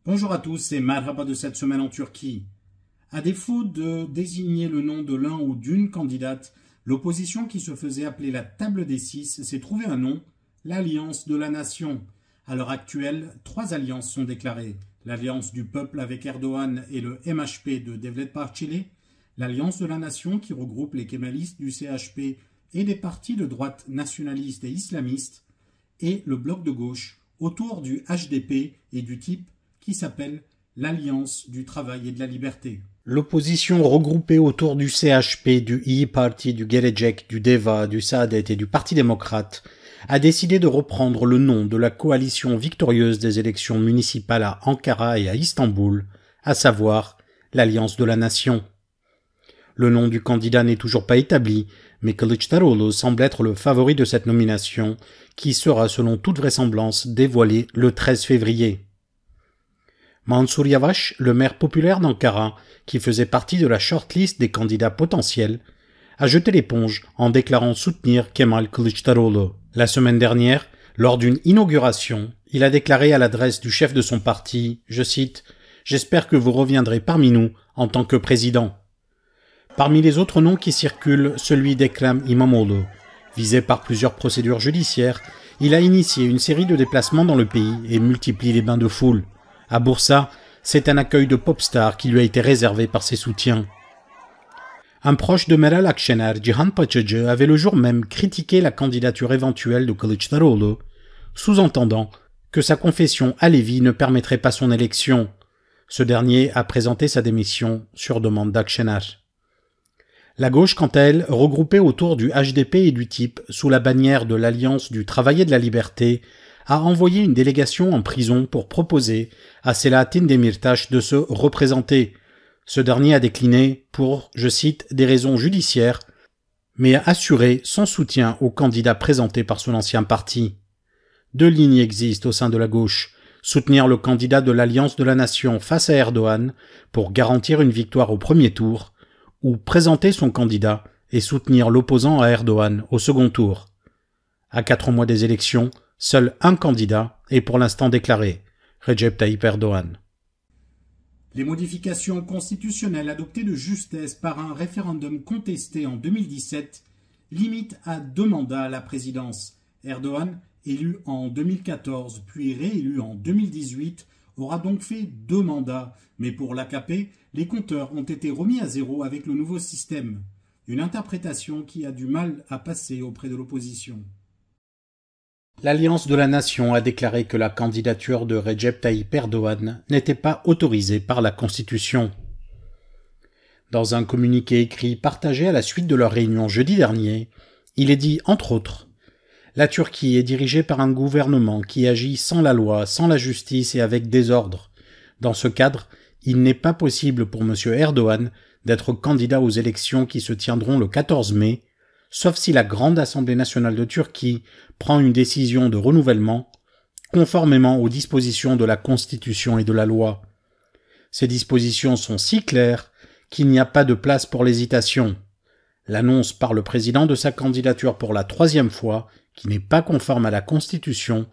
Bonjour à tous, c'est Marhaba de cette semaine en Turquie. À défaut de désigner le nom de l'un ou d'une candidate, l'opposition qui se faisait appeler la table des six s'est trouvé un nom, l'Alliance de la Nation. À l'heure actuelle, 3 alliances sont déclarées. L'Alliance du peuple avec Erdogan et le MHP de Devlet Bahçeli, l'Alliance de la Nation qui regroupe les kémalistes du CHP et des partis de droite nationalistes et islamistes, et le bloc de gauche autour du HDP et du type qui s'appelle l'Alliance du travail et de la liberté. L'opposition regroupée autour du CHP, du İYİ Parti, du Gelecek, du DEVA, du Saadet et du Parti démocrate a décidé de reprendre le nom de la coalition victorieuse des élections municipales à Ankara et à Istanbul, à savoir l'Alliance de la Nation. Le nom du candidat n'est toujours pas établi, mais Kılıçdaroğlu semble être le favori de cette nomination, qui sera selon toute vraisemblance dévoilée le 13 février. Mansur Yavaş, le maire populaire d'Ankara, qui faisait partie de la shortlist des candidats potentiels, a jeté l'éponge en déclarant soutenir Kemal Kılıçdaroğlu. La semaine dernière, lors d'une inauguration, il a déclaré à l'adresse du chef de son parti, je cite, « J'espère que vous reviendrez parmi nous en tant que président ». Parmi les autres noms qui circulent, celui d'Ekrem İmamoğlu. Visé par plusieurs procédures judiciaires, il a initié une série de déplacements dans le pays et multiplie les bains de foule. À Bursa, c'est un accueil de pop-star qui lui a été réservé par ses soutiens. Un proche de Meral Akşener, Cihan Paçacı, avait le jour même critiqué la candidature éventuelle de Kılıçdaroğlu, sous-entendant que sa confession à Lévi ne permettrait pas son élection. Ce dernier a présenté sa démission sur demande d'Akşener. La gauche, quant à elle, regroupée autour du HDP et du type, sous la bannière de l'Alliance du travail et de la liberté, a envoyé une délégation en prison pour proposer à Selahattin Demirtaş de se représenter. Ce dernier a décliné pour, je cite, des raisons judiciaires, mais a assuré son soutien au candidat présenté par son ancien parti. 2 lignes existent au sein de la gauche. Soutenir le candidat de l'Alliance de la Nation face à Erdogan pour garantir une victoire au premier tour, ou présenter son candidat et soutenir l'opposant à Erdogan au second tour. À 4 mois des élections, seul un candidat est pour l'instant déclaré, Recep Tayyip Erdogan. Les modifications constitutionnelles adoptées de justesse par un référendum contesté en 2017 limitent à 2 mandats à la présidence. Erdogan, élu en 2014 puis réélu en 2018, aura donc fait 2 mandats, mais pour l'AKP, les compteurs ont été remis à zéro avec le nouveau système. Une interprétation qui a du mal à passer auprès de l'opposition. L'Alliance de la Nation a déclaré que la candidature de Recep Tayyip Erdogan n'était pas autorisée par la Constitution. Dans un communiqué écrit partagé à la suite de leur réunion jeudi dernier, il est dit, entre autres, « La Turquie est dirigée par un gouvernement qui agit sans la loi, sans la justice et avec désordre. Dans ce cadre, il n'est pas possible pour M. Erdogan d'être candidat aux élections qui se tiendront le 14 mai, sauf si la Grande Assemblée nationale de Turquie prend une décision de renouvellement, conformément aux dispositions de la Constitution et de la loi. Ces dispositions sont si claires qu'il n'y a pas de place pour l'hésitation. L'annonce par le président de sa candidature pour la 3e fois, qui n'est pas conforme à la Constitution,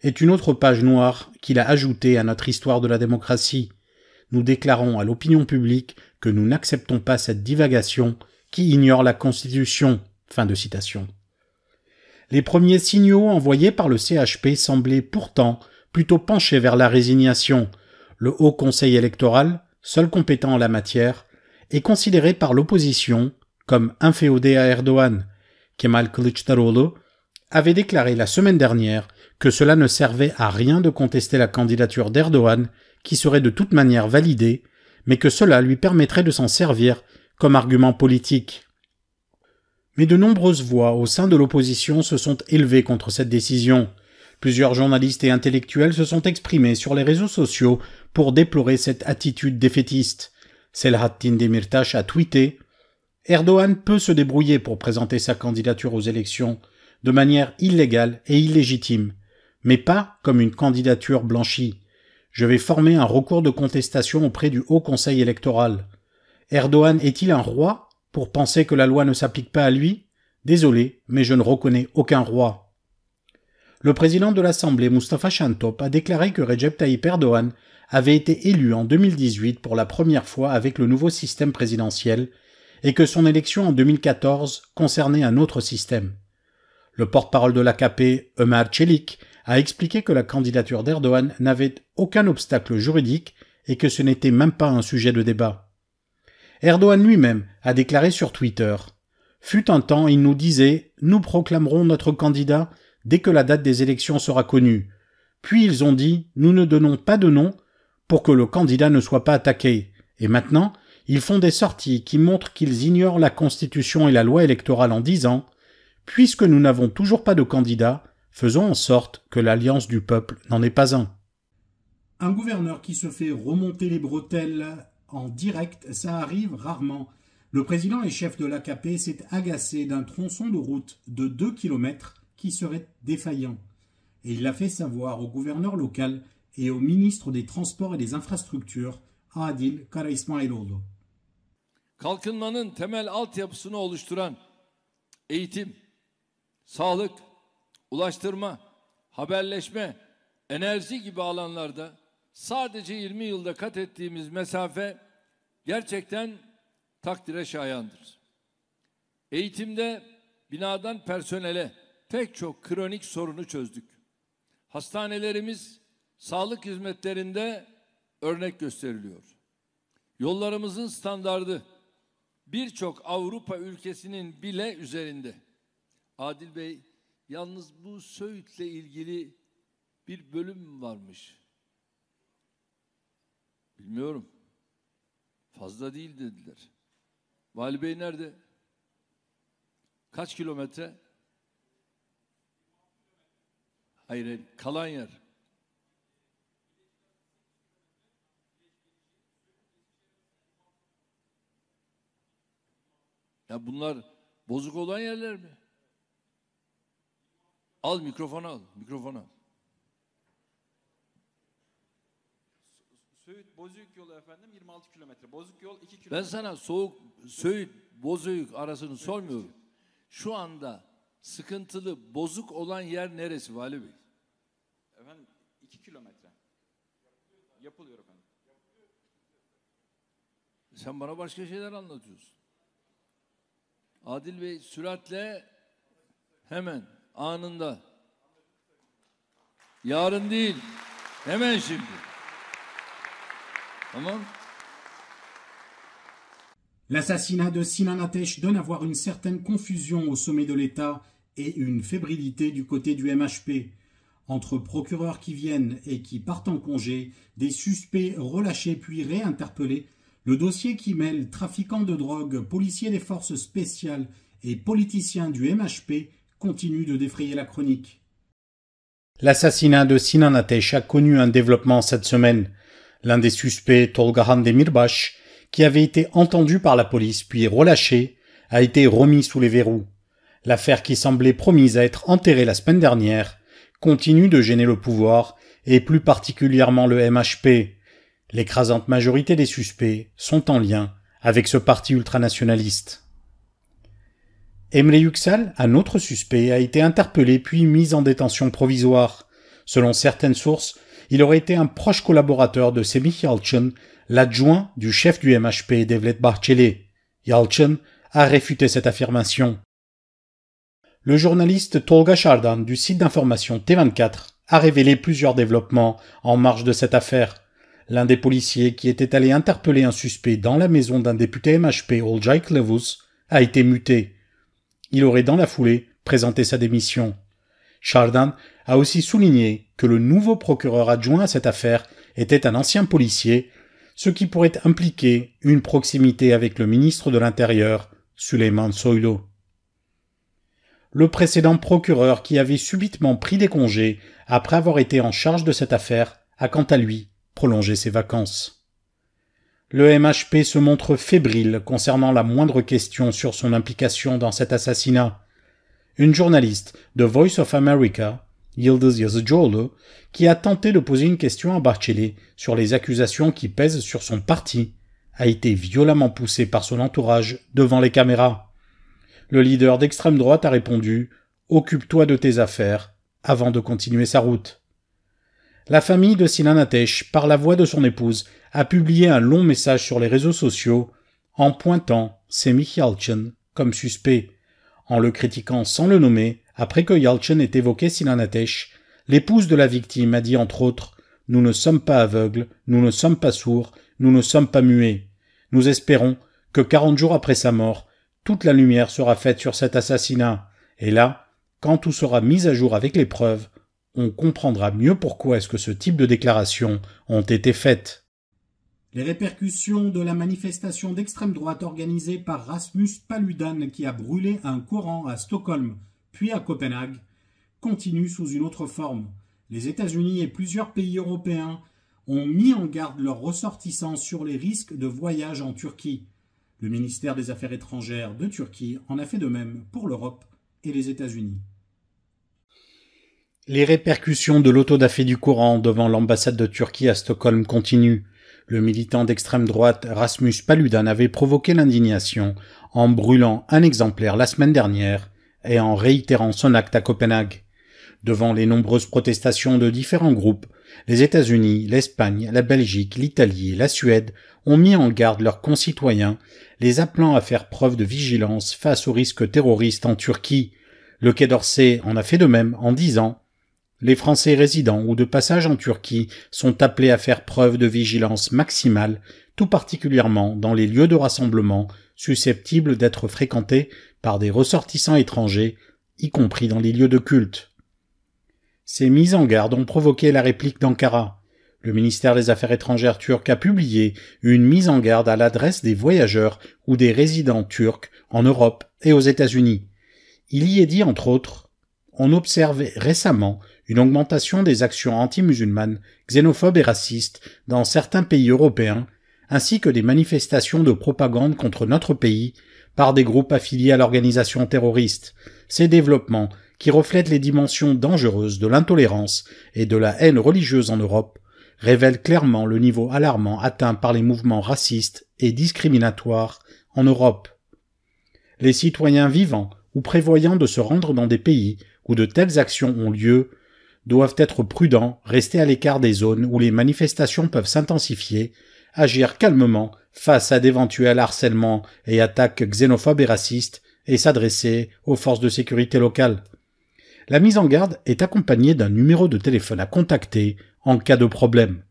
est une autre page noire qu'il a ajoutée à notre histoire de la démocratie. Nous déclarons à l'opinion publique que nous n'acceptons pas cette divagation qui ignore la Constitution. » Fin de citation. Les premiers signaux envoyés par le CHP semblaient pourtant plutôt pencher vers la résignation. Le Haut Conseil électoral, seul compétent en la matière, est considéré par l'opposition comme inféodé à Erdogan. Kemal Kılıçdaroğlu avait déclaré la semaine dernière que cela ne servait à rien de contester la candidature d'Erdogan, qui serait de toute manière validée, mais que cela lui permettrait de s'en servir comme argument politique. Mais de nombreuses voix au sein de l'opposition se sont élevées contre cette décision. Plusieurs journalistes et intellectuels se sont exprimés sur les réseaux sociaux pour déplorer cette attitude défaitiste. Selahattin Demirtaş a tweeté « Erdogan peut se débrouiller pour présenter sa candidature aux élections de manière illégale et illégitime, mais pas comme une candidature blanchie. Je vais former un recours de contestation auprès du Haut Conseil électoral. Erdogan est-il un roi ? Pour penser que la loi ne s'applique pas à lui? Désolé, mais je ne reconnais aucun roi. » le président de l'Assemblée, Mustafa Şentop, a déclaré que Recep Tayyip Erdoğan avait été élu en 2018 pour la première fois avec le nouveau système présidentiel et que son élection en 2014 concernait un autre système. Le porte-parole de l'AKP, Ömer Çelik, a expliqué que la candidature d'Erdoğan n'avait aucun obstacle juridique et que ce n'était même pas un sujet de débat. Erdoğan lui-même a déclaré sur Twitter « Fut un temps, il nous disait « Nous proclamerons notre candidat dès que la date des élections sera connue. » Puis ils ont dit « Nous ne donnons pas de nom pour que le candidat ne soit pas attaqué. » Et maintenant, ils font des sorties qui montrent qu'ils ignorent la Constitution et la loi électorale en disant « Puisque nous n'avons toujours pas de candidat, faisons en sorte que l'alliance du peuple n'en est pas un. » Un gouverneur qui se fait remonter les bretelles en direct, ça arrive rarement. Le président et chef de l'AKP s'est agacé d'un tronçon de route de 2 km qui serait défaillant. Et il l'a fait savoir au gouverneur local et au ministre des Transports et des Infrastructures, Adil Karaismailoğlu. Kalkınmanın temel altyapısını oluşturan eğitim, sağlık, ulaştırma, haberleşme, enerji gibi alanlarda sadece 20 yılda kat ettiğimiz mesafe gerçekten takdire şayandır. Eğitimde binadan personele pek çok kronik sorunu çözdük. Hastanelerimiz sağlık hizmetlerinde örnek gösteriliyor. Yollarımızın standardı birçok Avrupa ülkesinin bile üzerinde. Adil Bey, yalnız bu Söğüt'le ilgili bir bölüm varmış. Bilmiyorum. Fazla değil dediler. Vali Bey nerede? Kaç kilometre? Hayır, kalan yer. Ya bunlar bozuk olan yerler mi? Al mikrofonu al, mikrofonu al. Söğüt Bozüyük yolu efendim 26 kilometre. Bozuk yol 2 kilometre. Ben sana Söğüt Bozüyük arasını sormuyorum. Şu anda sıkıntılı, bozuk olan yer neresi Vali Bey? Efendim 2 kilometre. Yapılıyor efendim. Sen bana başka şeyler anlatıyorsun. Adil Bey süratle hemen anında. Yarın değil. Hemen şimdi. Tamam. L'assassinat de Sinan Ateş donne à voir une certaine confusion au sommet de l'État et une fébrilité du côté du MHP. Entre procureurs qui viennent et qui partent en congé, des suspects relâchés puis réinterpellés, le dossier qui mêle trafiquants de drogue, policiers des forces spéciales et politiciens du MHP continue de défrayer la chronique. L'assassinat de Sinan Ateş a connu un développement cette semaine. L'un des suspects, Tolgahan Demirbaş, qui avait été entendu par la police puis relâché, a été remis sous les verrous. L'affaire qui semblait promise à être enterrée la semaine dernière continue de gêner le pouvoir et plus particulièrement le MHP. L'écrasante majorité des suspects sont en lien avec ce parti ultranationaliste. Emre Yüksel, un autre suspect, a été interpellé puis mis en détention provisoire. Selon certaines sources, il aurait été un proche collaborateur de Semih Yalçın, l'adjoint du chef du MHP, Devlet Bahçeli. Yalçın a réfuté cette affirmation. Le journaliste Tolga Şardan du site d'information T24 a révélé plusieurs développements en marge de cette affaire. L'un des policiers qui était allé interpeller un suspect dans la maison d'un député MHP, Olcay Kılavuz, a été muté. Il aurait dans la foulée présenté sa démission. Şardan a aussi souligné que le nouveau procureur adjoint à cette affaire était un ancien policier, ce qui pourrait impliquer une proximité avec le ministre de l'Intérieur, Süleyman Soylu. Le précédent procureur qui avait subitement pris des congés après avoir été en charge de cette affaire a quant à lui prolongé ses vacances. Le MHP se montre fébrile concernant la moindre question sur son implication dans cet assassinat. Une journaliste de Voice of America, Yıldız Yazıcıoğlu, qui a tenté de poser une question à Bahçeli sur les accusations qui pèsent sur son parti, a été violemment poussée par son entourage devant les caméras. Le leader d'extrême droite a répondu « Occupe-toi de tes affaires, avant de continuer sa route. La famille de Sinan Ateş, par la voix de son épouse, a publié un long message sur les réseaux sociaux en pointant Semih Yalçın comme suspect. En le critiquant sans le nommer, après que Yalçın ait évoqué Sinan Ateş, l'épouse de la victime a dit entre autres « Nous ne sommes pas aveugles, nous ne sommes pas sourds, nous ne sommes pas muets. Nous espérons que 40 jours après sa mort, toute la lumière sera faite sur cet assassinat. Et là, quand tout sera mis à jour avec les preuves, on comprendra mieux pourquoi est-ce que ce type de déclarations ont été faites. » Les répercussions de la manifestation d'extrême droite organisée par Rasmus Paludan qui a brûlé un Coran à Stockholm puis à Copenhague continuent sous une autre forme. Les États-Unis et plusieurs pays européens ont mis en garde leurs ressortissants sur les risques de voyage en Turquie. Le ministère des Affaires étrangères de Turquie en a fait de même pour l'Europe et les États-Unis. Les répercussions de l'autodafé du Coran devant l'ambassade de Turquie à Stockholm continuent. Le militant d'extrême droite Rasmus Paludan avait provoqué l'indignation en brûlant un exemplaire la semaine dernière et en réitérant son acte à Copenhague. Devant les nombreuses protestations de différents groupes, les États-Unis, l'Espagne, la Belgique, l'Italie et la Suède ont mis en garde leurs concitoyens, les appelant à faire preuve de vigilance face aux risques terroristes en Turquie. Le Quai d'Orsay en a fait de même en disant « Les Français résidant ou de passage en Turquie sont appelés à faire preuve de vigilance maximale, tout particulièrement dans les lieux de rassemblement susceptibles d'être fréquentés par des ressortissants étrangers, y compris dans les lieux de culte. » Ces mises en garde ont provoqué la réplique d'Ankara. Le ministère des Affaires étrangères turc a publié une mise en garde à l'adresse des voyageurs ou des résidents turcs en Europe et aux États-Unis. Il y est dit entre autres « On observe récemment une augmentation des actions anti-musulmanes, xénophobes et racistes dans certains pays européens, ainsi que des manifestations de propagande contre notre pays par des groupes affiliés à l'organisation terroriste. Ces développements, qui reflètent les dimensions dangereuses de l'intolérance et de la haine religieuse en Europe, révèlent clairement le niveau alarmant atteint par les mouvements racistes et discriminatoires en Europe. Les citoyens vivant ou prévoyant de se rendre dans des pays où de telles actions ont lieu doivent être prudents, rester à l'écart des zones où les manifestations peuvent s'intensifier, agir calmement face à d'éventuels harcèlements et attaques xénophobes et racistes et s'adresser aux forces de sécurité locales. La mise en garde est accompagnée d'un numéro de téléphone à contacter en cas de problème.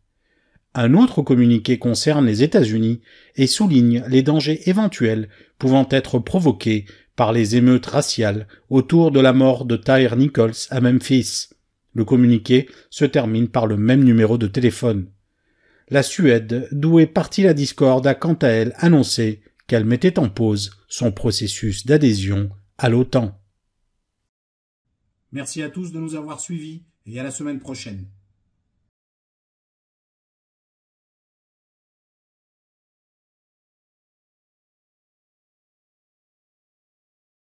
Un autre communiqué concerne les États-Unis et souligne les dangers éventuels pouvant être provoqués par les émeutes raciales autour de la mort de Tyre Nichols à Memphis. Le communiqué se termine par le même numéro de téléphone. La Suède, d'où est partie la discorde, a quant à elle annoncé qu'elle mettait en pause son processus d'adhésion à l'OTAN. Merci à tous de nous avoir suivis et à la semaine prochaine.